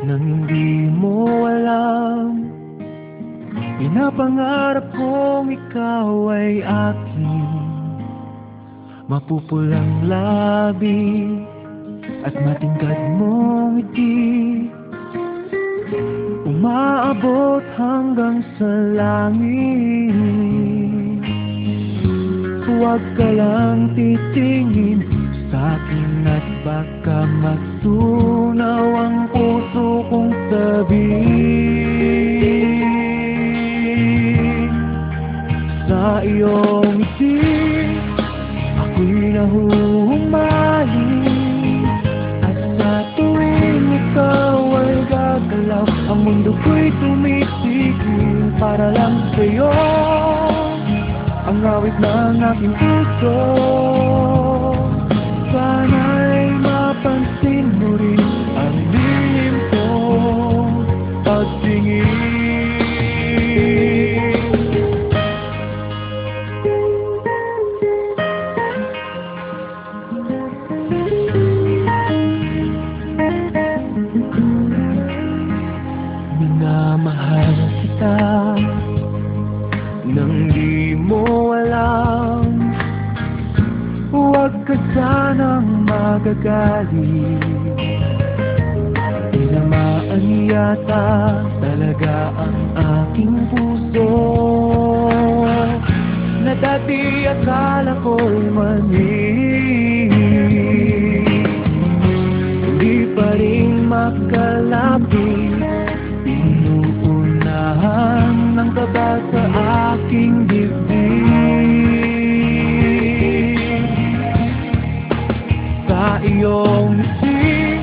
nang hindi mo alam. Pinapangarap kong ikaw ay aking mapupulang labi at matingkad mong ngiti, umaabot hanggang sa langit. Huwag ka lang titingin sa'kin at baka matunaw ang puso kong sabihin. Sa iyong ngiti ako'y nahuhumaling, at sa tuwing ikaw ay gagalaw, ang mundo ko'y tumitigil para lang sa'yo. Ang awit ng aking puso, sana'y mapansin mo rin ang lihim kong pagtingin. Minamahal kita nang di mo alam. Huwag ka sanang magagalit, tinamaan yata talaga ang aking puso, na dati akala ko'y mali. Hindi pa rin makalapit, pinuunahan ng kaba sa aking dibdib. Sa iyong ngiti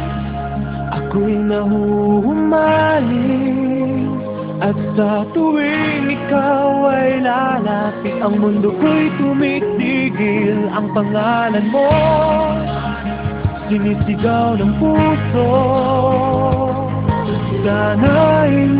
ako'y nahuhumaling, at sa tuwing ikaw ay lalapit, ang mundo ko'y tumitigil. Ang pangalan mo sinisigaw ng puso, sana'y